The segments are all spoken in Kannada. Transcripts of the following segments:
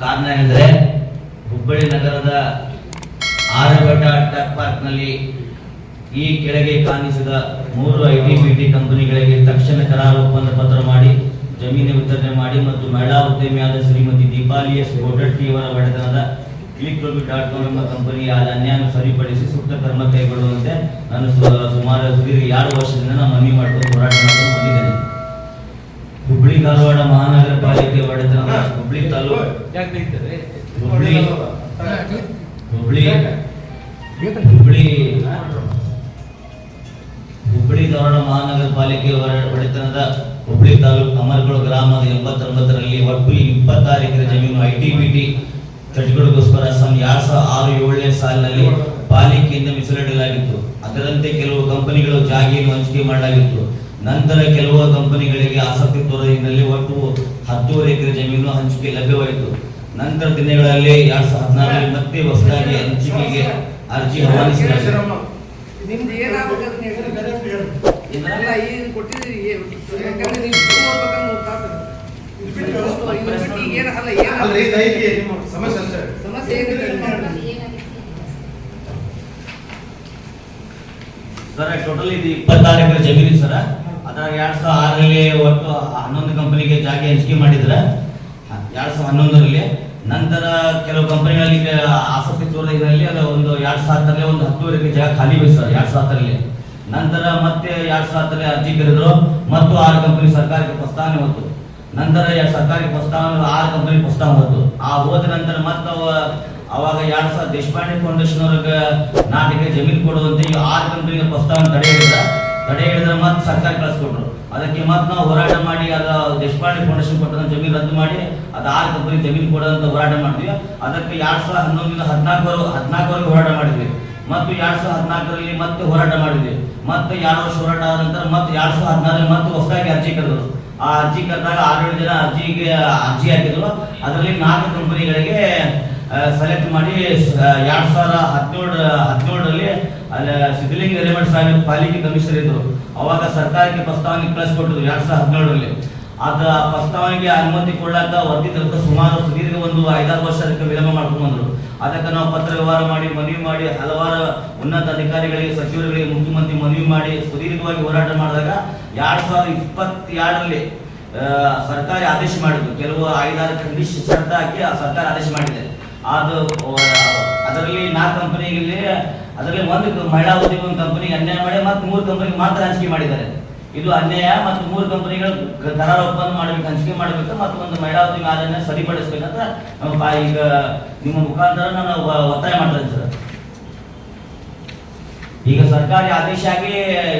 ಕಾರಣ ಏನಂದ್ರೆ ಹುಬ್ಬಳ್ಳಿ ನಗರದ ಆರ್ಯಭಟ ಟೆಕ್ ಪಾರ್ಕ್ ನಲ್ಲಿ ಈ ಕೆಳಗೆ ಕಾಣಿಸಿದ 3 ITBT ಕಂಪನಿಗಳಿಗೆ ತಕ್ಷಣ ಕರಾರು ಒಪ್ಪಂದ ಪತ್ರ ಮಾಡಿ ಜಮೀನು ವಿತರಣೆ ಮಾಡಿ ಮತ್ತು ಮಹಿಳಾ ಉದ್ಯಮಿಯಾದ ಶ್ರೀಮತಿ ದೀಪಾಲಿ ಎಸ್ ಗೋಟಟ್ಟಿ ಅವರ ಒಡೆತನದ clickrobi.com ಎಂಬ ಕಂಪನಿಯ ಅನ್ಯಾಯ ಸರಿಪಡಿಸಿ ಸೂಕ್ತ ಕ್ರಮ ಕೈಗೊಳ್ಳುವಂತೆ ನಾನು ಸುಮಾರು 2 ವರ್ಷದಿಂದ ನಾನು ಮನವಿ ಮಾಡಿಕೊಂಡು ಹೋರಾಟ ಮಾಡಿಕೊಂಡು ಬಂದಿದ್ದೇನೆ. ಹುಬ್ಬಳ್ಳಿ ಧಾರವಾಡ ಮಹಾನಗರ ಪಾಲಿಕೆ ಒಡೆತನದ ಹುಬ್ಬಳ್ಳಿ ತಾಲೂಕು ಹುಬ್ಬಳ್ಳಿ ಧಾರವಾಡ ಮಹಾನಗರ ಪಾಲಿಕೆ ಒಡೆತನದ ಹುಬ್ಬಳ್ಳಿ ತಾಲೂಕು ಅಮರಗೋಳ ಗ್ರಾಮದ 89ರಲ್ಲಿ ಒಟ್ಟು 26 ಎಕರೆ ಜಮೀನು ITBT ಚಟುವಟಿಕೆಗೋಸ್ಕರ 2006-7ನೇ ಸಾಲಿನಲ್ಲಿ ಪಾಲಿಕೆಯಿಂದ ಮೀಸಲಿಡಲಾಗಿತ್ತು. ಅದರಂತೆ ಕೆಲವು ಕಂಪನಿಗಳು ಜಾಗೆಯನ್ನು ಹಂಚಿಕೆ ಮಾಡಲಾಗಿತ್ತು. ನಂತರ ಕೆಲವು ಕಂಪನಿಗಳಿಗೆ ಆಸಕ್ತಿ ತೋರದ ಹಿನ್ನೆಲೆಯಲ್ಲಿ ಒಟ್ಟು 10 ಎಕರೆ ಜಮೀನು ಹಂಚಿಕೆ ಲಭ್ಯವಾಯಿತು. ನಂತರ ದಿನಗಳಲ್ಲಿ 2014ರಲ್ಲಿ ಮತ್ತೆ ಹೊಸದಾಗಿ ಹಂಚಿಕೆಗೆ ಅರ್ಜಿ ಆಹ್ವಾನಿಸಲಾಯಿತು. ಸರ್ ಟೋಟಲ್ ಇದು 26 ಎಕರೆ ಜಮೀನು ಸರ್. ಅದ್ರಾಗ 2006ರಲ್ಲಿ ಒಟ್ಟು 11 ಕಂಪನಿಗೆ ಜಾಗ ಹಂಚಿಕೆ ಮಾಡಿದ್ರ 2011ರಲ್ಲಿ. ನಂತರ ಕೆಲವು ಕಂಪನಿಗಳಿಗೆ ಆಸಕ್ತಿ ತೋರಿದ ಇದರಲ್ಲಿ ಅದು ಒಂದು 2007ರಲ್ಲಿ ಒಂದು 10 ಎಕರೆ ಜಾಗ ಖಾಲಿ ಹೋಯ್ತು ಸರ್ 2007ರಲ್ಲಿ. ನಂತರ ಮತ್ತೆ 2007ರಲ್ಲಿ ಅರ್ಜಿ ಕರೆದ್ರು ಮತ್ತು 6 ಕಂಪನಿ ಸರ್ಕಾರಕ್ಕೆ ಪ್ರಸ್ತಾವನೆ ಹೊತ್ತು. ನಂತರ ಸರ್ಕಾರಕ್ಕೆ ಪ್ರಸ್ತಾವನೆ 6 ಕಂಪನಿ ಪ್ರಸ್ತಾವ ಹೊತ್ತು. ಆ ಹೋದ ನಂತರ ಮತ್ತೆ ಅವಾಗ 2000 ದೇಶಪಾಂಡೆ ಫೌಂಡೇಶನ್ ಅವ್ರಿಗೆ 4 ಎಕರೆ ಜಮೀನು ಕೊಡುವಂತೆ 6 ಕಂಪನಿಗೆ ಪ್ರಸ್ತಾವನೆ ತಡೆ ಹಿಡಿದ್ರೆ ಮತ್ತೆ ಸರ್ಕಾರ ಕಳಿಸ್ಕೊಟ್ರು. ಅದಕ್ಕೆ ಮತ್ತೆ ನಾವು ಹೋರಾಟ ಮಾಡಿ ಅದು ದೇಶಪಾಂಡೆ ಫೌಂಡೇಶನ್ ಕೊಟ್ಟ ಜಮೀನು ರದ್ದು ಮಾಡಿ ಅದು 6 ಕಂಪನಿ ಜಮೀನು ಕೊಡೋದಂತ ಹೋರಾಟ ಮಾಡಿದ್ವಿ. ಅದಕ್ಕೆ 2011ರಿಂದ 14ವರೆಗೆ ಹೋರಾಟ ಮಾಡಿದ್ವಿ. ಮತ್ತು 2014ರಲ್ಲಿ ಮತ್ತೆ ಹೋರಾಟ ಮಾಡಿದ್ವಿ. ಮತ್ತೆ 2 ವರ್ಷ ಹೋರಾಟ ಆದ ನಂತರ ಮತ್ತೆ 2016ರಲ್ಲಿ ಮತ್ತೆ ಹೊಸದಾಗಿ ಅರ್ಜಿ ಕರೆದ್ರು. ಆ ಅರ್ಜಿ ಕರೆದಾಗ 6 ಜನ ಅರ್ಜಿ ಹಾಕಿದ್ರು. ಅದರಲ್ಲಿ 4 ಕಂಪನಿಗಳಿಗೆ ಸೆಲೆಕ್ಟ್ ಮಾಡಿ 2017ರಲ್ಲಿ ಅಲ್ಲಿ ಸಿದ್ಧಲಿಂಗ ಹಿರೇಮಠ ಸಾಹೇಬ್ ಪಾಲಿಕೆ ಕಮಿಷನರ್ ಇದ್ರು. ಅವಾಗ ಸರ್ಕಾರಕ್ಕೆ ಪ್ರಸ್ತಾವನೆ ಕಳಿಸ್ಕೊಟ್ಟಿದ್ರು 2017ರಲ್ಲಿ. ಅದ ಪ್ರಸ್ತಾವನೆಗೆ ಅನುಮತಿ ಕೊಡ್ಲಾಕ ವರದಿ ತಲುಪ ಸುಮಾರು ಸುದೀರ್ಘ ಒಂದು 5-6 ವರ್ಷ ಅದಕ್ಕೆ ವಿಳಂಬ ಮಾಡ್ಕೊಂಡು ಬಂದ್ರು. ಅದಕ್ಕೆ ನಾವು ಪತ್ರ ವ್ಯವಹಾರ ಮಾಡಿ ಮನವಿ ಮಾಡಿ ಹಲವಾರು ಉನ್ನತ ಅಧಿಕಾರಿಗಳಿಗೆ ಸಚಿವರುಗಳಿಗೆ ಮುಖ್ಯಮಂತ್ರಿ ಮನವಿ ಮಾಡಿ ಸುದೀರ್ಘವಾಗಿ ಹೋರಾಟ ಮಾಡಿದಾಗ 2022ರಲ್ಲಿ ಸರ್ಕಾರ ಆದೇಶ ಮಾಡಿದ್ರು. ಕೆಲವು 5-6 ಕಂಡೀಷನ್ ಶರ್ತ ಹಾಕಿ ಸರ್ಕಾರ ಆದೇಶ ಮಾಡಿದೆ. ಅದು ಅದರಲ್ಲಿ 4 ಕಂಪನಿಗಳಲ್ಲಿ ಅದರಲ್ಲಿ ಒಂದು ಮಹಿಳಾ ಉದ್ಯಮ ಕಂಪನಿಗೆ ಅನ್ಯಾಯ ಮಾಡಿ ಮತ್ತೆ 3 ಕಂಪನಿಗೆ ಮಾತ್ರ ಹಂಚಿಕೆ ಮಾಡಿದ್ದಾರೆ. ಇದು ಅನ್ಯಾಯ. ಮತ್ತು 3 ಕಂಪನಿಗಳು ಕರಾರು ಒಪ್ಪಂದ ಮಾಡಬೇಕು, ಹಂಚಿಕೆ ಮಾಡಬೇಕು ಮತ್ತು ಒಂದು ಮಹಿಳಾ ಉದ್ಯಮ ಅದನ್ನ ಸರಿಪಡಿಸಬೇಕಂತ ಈಗ ನಿಮ್ಮ ಮುಖಾಂತರ ನಾನು ಒತ್ತಾಯ ಮಾಡ್ತಾ ಇದ್ದೀನಿ ಸರ್. ಈಗ ಸರ್ಕಾರಿ ಆದೇಶ ಆಗಿ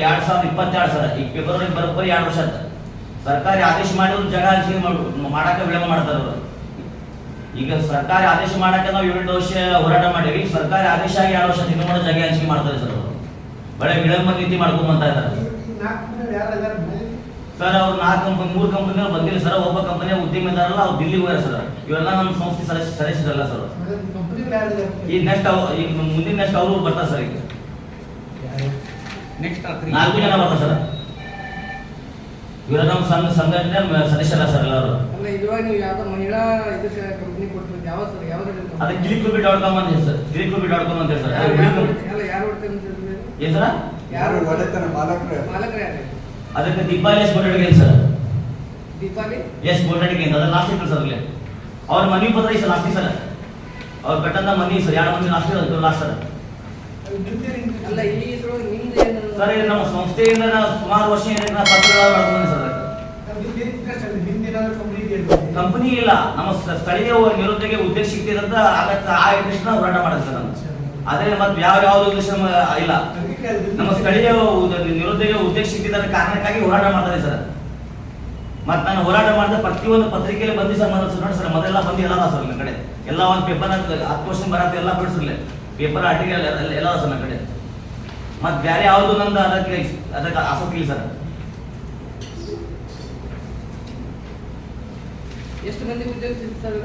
2022 ಸರ್, ಈಗ ಫೆಬ್ರವರಿ ಬರೋಬ್ಬರಿ 2 ವರ್ಷ ಆಯ್ತು. ಸರ್ಕಾರಿ ಆದೇಶ ಮಾಡಿದ್ರು ಜಾಗ ಹಂಚಿಕೆ ಮಾಡಕ್ಕೆ ವಿಳಂಬ ಮಾಡ್ತಾರೆ ಅವರು. ಈಗ ಸರ್ಕಾರಿ ಆದೇಶ ಮಾಡಕ್ಕೆ ನಾವು 7 ವರ್ಷ ಹೋರಾಟ ಮಾಡಿವಿ. ಸರ್ಕಾರಿ ಆದೇಶ ಆಗಿ 2 ವರ್ಷ ತಿಂಗಳು ಮಾಡೋ ಜಾಗ ಹಂಚಿಕೆ ಮಾಡ್ತಾರೆ ಸರ್ ಅವರು. ಬಳೆ ವಿಳಂಬ ನೀತಿ ಮಾಡ್ಕೊಂಡ್ ಬಂತಾ ಇದ್ದಾರೆ ಸರ್. ಅವ್ರು 3 ಕಂಪನಿಗಳು ಬಂದಿಲ್ಲ ಸರ್. ಒಬ್ಬ ಕಂಪನಿಯ ಉದ್ಯಮಿದಾರಲ್ಲ ಅವ್ರು ದಿಲ್ಲಿಗೆ ಹೋಗ್ಯಾರ ಸರ್. ಇವೆಲ್ಲ ನಮ್ಮ ಸಂಸ್ಥೆ ಸದಸ್ಯರಲ್ಲ ಸರ್. ಈಗ ಮುಂದಿನ ನೆಕ್ಸ್ಟ್ ಅವರು ಬರ್ತಾರೆ ಸರ್. ಈಗ ನೆಕ್ಸ್ಟ್ 4 ಜನ ಬರ್ತಾರೆ ಸರ್. ಇವರು ನಮ್ಮ ಸಂಘಟನೆ ಸದಸ್ಯರಲ್ಲ ಸರ್ ಎಲ್ಲರೂ. ಅದು clickrobi.com ಅಂತ ಹೇಳಿ ಸರ್. clickrobi.com ಅಂತ ಹೇಳಿ ಸರ್. ಏನ್ ಸರ್? ಅದಕ್ಕೆ ದೀಪಾಲಿ ಎಸ್ ಗೋಟಟ್ಟಿ ಸರ್. ಎಸ್ ಗೋಟಟ್ಟಿ ಅಂತ ಅದ್ರ ಲಾಸ್ಟ್ ಸರ್. ಅಲ್ಲಿ ಅವ್ರ ಮನವಿ ಪತ್ರ ಸರ್ ಲಾಸ್ಟ್ ಸರ್. ಅವ್ರ ಕಟ್ಟಂತ ಮನಿ ಸರ್ 2 ಮಂದಿ ಲಾಸ್ಟ್ ಸರ್. ಸರ್ ನಮ್ಮ ಸಂಸ್ಥೆಯಿಂದ ಸುಮಾರು ವರ್ಷ ಪತ್ರ ಮಾಡ್ಕೊಂಡು ಸರ್. ಕಂಪನಿ ಇಲ್ಲ, ನಮ್ಮ ಸ್ಥಳೀಯ ನಿರುದ್ಯೋಗ ಉದ್ಯೋಗ ಸಿಗ್ತಿದಂತ ಆಗತ್ತ ಆ ಇಂಟ್ರೆಸ್ಟ್ ಹೋರಾಟ ಮಾಡೋದು ಸರ್ ನಾನು. ಆದ್ರೆ ಮತ್ತೆ ಯಾವ್ದು ಉದ್ದೇಶ ಇಲ್ಲ. ನಮ್ಮ ಸ್ಥಳೀಯ ನಿರುದ್ಯೋಗ ಉದ್ಯೋಗ ಸಿಗ್ತಿದ್ದ ಕಾರಣಕ್ಕಾಗಿ ಹೋರಾಟ ಮಾಡ್ತಾರೆ ಸರ್. ಮತ್ತೆ ನಾನು ಹೋರಾಟ ಮಾಡಿದ ಪ್ರತಿಯೊಂದು ಪತ್ರಿಕೆಯಲ್ಲಿ ಬಂದಿ ಸರ್ ನೋಡಿ ಸರ್. ಮೊದಲೆಲ್ಲ ಬಂದಿಲ್ಲ ಸರ್ ನನ್ನ ಕಡೆ ಎಲ್ಲ ಒಂದು ಪೇಪರ್ 10 ವರ್ಷ ಬರತ್ತೆ ಎಲ್ಲ ಬಿಡಿಸಿರ್ಲಿ ಪೇಪರ್ ಆರ್ಟಿಕಲ್ ಎಲ್ಲ ಸರ್ ನನ್ನ ಕಡೆ. ಮತ್ತೆ ಬೇರೆ ಯಾವುದು ನಂದು ಅದಕ್ಕೆ ಆಸಕ್ತಿ ಇಲ್ಲ ಸರ್. ಎಷ್ಟು ಮಂದಿ ಉದ್ಯೋಗ ಸಿಗ್ತಾರೆ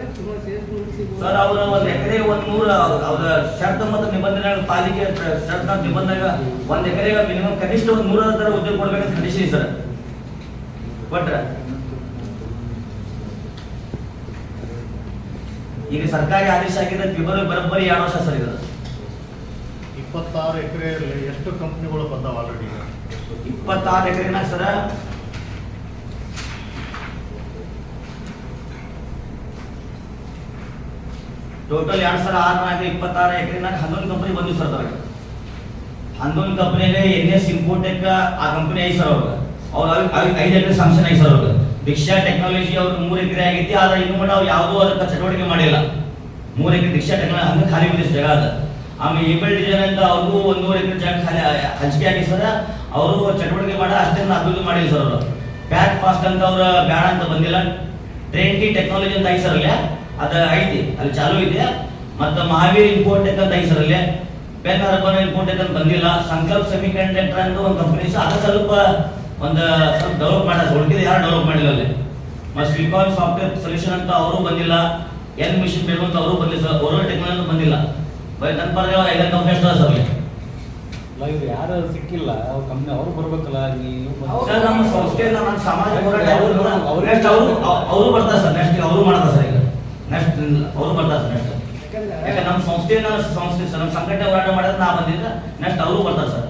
ಸರ್? ಅವರು 1 ಎಕರೆ 100 ಅವರ ಶರ್ತ ಮತ್ತು ನಿಬಂಧನೆಗಳ ಪಾಲಿಕೆ ಶರ್ತ ನಿಬಂಧನೆ 1 ಎಕರೆ ಮಿನಿಮಮ್ ಕನಿಷ್ಠ 100 ತರ ಉದ್ಯೋಗ ಕೊಡಬೇಕಂತ ಕಂಡೀಷನ್ ಸರ್. ಕೊಟ್ರ ಈಗ ಸರ್ಕಾರಿ ಆದೇಶ ಆಗಿದೆ ಬರೋಬ್ಬರಿ 2 ವರ್ಷ ಸರ್ ಇದು. 26 ಎಕರೆಯಲ್ಲಿ ಎಷ್ಟು ಕಂಪ್ನಿಗಳು ಬಂದಾವ ಆಲ್ರೆಡಿ? 26 ಎಕರೆನಾಗ ಸರ ಟೋಟಲ್ 2006 26 ಎಕರೆನಾಗ 11 ಕಂಪನಿ ಬಂದಿವಿ ಸರ್. ಅದ್ರಾಗ 11 ಕಂಪನಿಗೆ NS ಇಂಪೋಟೆಕ್ ಆ ಕಂಪನಿ ಐತಿ ಸರ್. ಅವ್ರು 5 ಎಕರೆ ಸ್ಯಾಂಕ್ಷನ್ ಐತಿ ಸರ್. ಅವ್ರಿಗೆ ದೀಕ್ಷಾ ಟೆಕ್ನಾಲಜಿ ಅವ್ರಿಗೆ 3 ಎಕರೆ ಆಗೈತಿ. ಆದ್ರೆ ಇನ್ನು ಕೂಡ ಅವ್ರು ಯಾವುದೂ ಅದಕ್ಕೆ ಚಟುವಟಿಕೆ ಮಾಡಿಲ್ಲ. 3 ಎಕರೆ ದೀಕ್ಷಾ ಟೆಕ್ನಾಲಜಿ ಹಂಗೆ ಖಾಲಿ ಬಿದ್ದಿದೆ ಜಾಗ ಅದ. ಆಮೇಲೆ ಏಬಲ್ ಡಿಸೈನ್ ಅಂತ ಅವ್ರಿಗೂ 1.5 ಎಕರೆ ಜಾಗ ಖಾಲಿ ಹಂಚಿಕೆ ಆಗಿ ಸರ್. ಅವರು ಚಟುವಟಿಕೆ ಮಾಡ ಅಷ್ಟೇನು ಅಭಿವೃದ್ಧಿ ಮಾಡಿಲ್ಲ ಸರ್. ಅವರು ಪ್ಯಾಕ್ ಫಾಸ್ಟ್ ಅಂತ ಅವ್ರ ಬ್ಯಾಡ ಅಂತ ಬಂದಿಲ್ಲ. ಟ್ರೈನ್ ಟಿ ಟೆಕ್ನಾಲಜಿ ಅಂತ ಐತಿ ಸರ್. ಅಲ್ಲಿ ಅದು ಐತಿ, ಅಲ್ಲಿ ಚಾಲೂ ಇದೆ. ಮತ್ತು ಮಹಾವೀರ್ ಇಂಪೋರ್ಟೆಕ್ ಅಂತ ಐತಿ ಸರ್. ಅಲ್ಲಿ ಪೆನ್ ಹರ್ಬನ್ ಇಂಪೋರ್ಟೆಕ್ ಅಂತ ಬಂದಿಲ್ಲ. ಸಂಕಲ್ಪ ಸೆಮಿ ಕಂಡಕ್ಟರ್ ಅಂತ ಒಂದು ಕಂಪನಿ ಸರ್. ಅದು ಸ್ವಲ್ಪ ಡೆವಲಪ್ ಮಾಡ ಉಳಿದಿದೆ, ಯಾರು ಡೆವಲಪ್ ಮಾಡಿಲ್ಲ ಅಲ್ಲಿ. ಮತ್ತು ಸ್ವಿಕಾನ್ ಸಾಫ್ಟ್ವೇರ್ ಸೊಲ್ಯೂಷನ್ ಅಂತ ಅವರು ಬಂದಿಲ್ಲ. ಎನ್ ಮಿಷನ್ ಬೇಕು ಅಂತ ಅವರು ಬಂದಿಲ್ಲ ಸರ್. ಓರಲ್ ಟೆಕ್ನಾಲಜಿ ಬಂದಿಲ್ಲ. ನನ್ನ ಪರವಾಗಿ 5 ಕಂಪನಿ ಅಷ್ಟು ಸರ್. ಅಲ್ಲಿ ಇದು ಯಾರು ಸಿಕ್ಕಿಲ್ಲ ಅವ್ರ ಕಂಪ್ನಿ ಅವ್ರು ಬರ್ಬೇಕಲ್ಲ. ಸರ್ ನಮ್ಮ ಸಂಸ್ಥೆ ನಮ್ಮ ಸಮಾಜ ಹೋರಾಟ ಅವರು ಬರ್ತಾರೆ ಸರ್. ನೆಕ್ಸ್ಟ್ ಅವರು ಮಾಡ್ತಾರೆ ಸರ್. ಈಗ ನೆಕ್ಸ್ಟ್ ಅವರು ಬರ್ತಾರೆ ಸರ್. ನೆಕ್ಸ್ಟ್ ಯಾಕಂದ್ರೆ ನಮ್ಮ ಸಂಸ್ಥೆ ಸರ್, ನಮ್ಮ ಸಂಘಟನೆ ಹೋರಾಟ ಮಾಡಿದ್ರೆ ನಾ ಬಂದಿದ್ದೆ. ನೆಕ್ಸ್ಟ್ ಅವರು ಬರ್ತಾರೆ ಸರ್.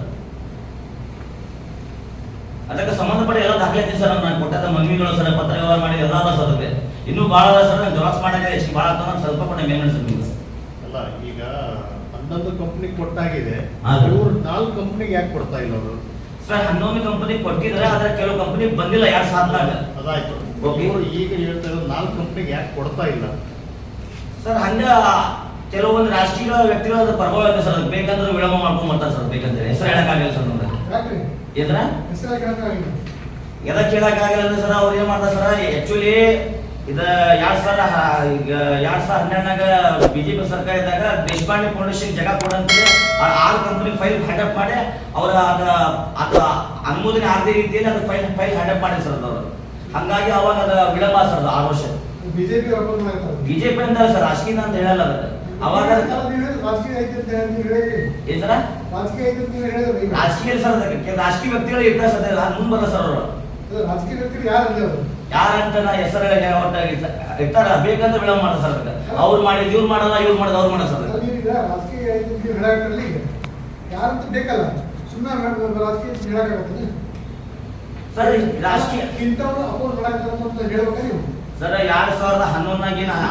ಅದಕ್ಕೆ ಸಂಬಂಧಪಟ್ಟ ಎಲ್ಲ ದಾಖಲಾತಿ ಸರ್. ನಾನು ಕೊಟ್ಟ ಮನವಿಗಳು ಸರ್, ಪತ್ರ ವ್ಯವಹಾರ ಮಾಡಿ ಎಲ್ಲ ಅದ ಸರ್. ಅದಕ್ಕೆ ಇನ್ನೂ ಭಾಳ ಅದ ಸರ್. ನಾನು ಜೆರಾಕ್ಸ್ ಮಾಡಕ್ಕೆ ಹೆಚ್ಚಿಗೆ ಭಾಳ ಆಗ್ತದೆ. ಸ್ವಲ್ಪ ಕೊಟ್ಟ ಮೇಲ್ಮೆ ಸರ್. ನೀವು ಅಲ್ಲ, ಈಗ 11 ಕಂಪ್ನಿ ಕೊಟ್ಟಾಗಿದೆ. ಹಾ, ಸರ್. ಇವ್ರು 4 ಕಂಪ್ನಿಗೆ ಯಾಕೆ ಕೊಡ್ತಾ ಇಲ್ಲ ಅವರು? ಸರ್ 11 ಕಂಪನಿ ಕೊಟ್ಟಿದ್ರೆ ಆದ್ರೆ ಕೆಲವು ಕಂಪನಿ ಬಂದಿಲ್ಲ 2007 ಅದಾಯ್ತು. Okay. ಇವರು ಈಗ ಹೇಳ್ತಾ ಇರೋದು 4 ಕಂಪ್ನಿಗೆ ಯಾಕೆ ಕೊಡ್ತಾ ಇಲ್ಲ ಸರ್. ಹಂಗ ಕೆಲವೊಂದು ರಾಜಕೀಯ ವ್ಯಕ್ತಿಗಳ ಪ್ರಭಾವ ಇದೆ ಸರ್. ಬೇಕಂದ್ರೆ ವಿಳಂಬ ಮಾಡ್ಕೊಂಡ್ ಬರ್ತಾರೆ ಸರ್. ಬೇಕಂದ್ರೆ ಹೆಸರು ಹೇಳಕ್ಕಾಗಿಲ್ಲ ಸರ್. ನಮ್ಗೆ ಎದ್ರ ಎದಕ್ಕೆ ಹೇಳಕ್ಕಾಗಿಲ್ಲ ಅಂದ್ರೆ ಸರ್, ಅವ್ರು ಏನ್ ಮಾಡ್ತಾರೆ ಸರ್, ಆಕ್ಚುಲಿ ಇದ 2012 ಬಿಜೆಪಿ ಸರ್ಕಾರ ಇದ್ದಾಗ ದೇಶಪಾಂಡೆ ಫೌಂಡೇಶನ್ ಜಾಗ ಕೊಡಂತೇಳಿ 6 ಕಂಪನಿ ಫೈಲ್ ಹ್ಯಾಂಡಪ್ ಮಾಡಿ ಅವರ ಅದ ಅನುಮೋದನೆ ಆಗದ ರೀತಿಯಲ್ಲಿ ಅದು ಫೈಲ್ ಹ್ಯಾಂಡಪ್ ಮಾಡಿ ಸರ್ ಅವರು. ಹಂಗಾಗಿ ಅವಾಗ ಅದ ವಿಳಂಬ ಸರ್ 6 ವರ್ಷ. ಬಿಜೆಪಿ ಅಂತ ಸರ್, ರಾಜಕೀಯ ಅಂತ ಹೇಳಲ್ಲ. ಅದಕ್ಕೆ ಅವಾಗ ಏನ್ ಸರ ರಾಜಕೀಯ ಸರ್. ಅದಕ್ಕೆ ರಾಜಕೀಯ ವ್ಯಕ್ತಿಗಳು ಇರ್ತಾರೆ ಸರ್. ಮುಂದೆ ಬರಲ್ಲ ಸರ್ ಅವರು. ಯಾರಂತ ನಾ ಹೆಸರು ಇರ್ತಾರ. ಬೇಕಂತ ವಿಳಂಬ ಮಾಡ್ತಾರೆ ಸರ್. ಅದಕ್ಕೆ ಅವ್ರು ಮಾಡಿದ್ ಇವ್ರು ಮಾಡಲ್ಲ, ಇವ್ರು ಮಾಡೋದು ಅವ್ರು ಮಾಡಲ್ಲ ಸರ್. ಸರ್ ರಾಜಕೀಯ ಸರ್ 2011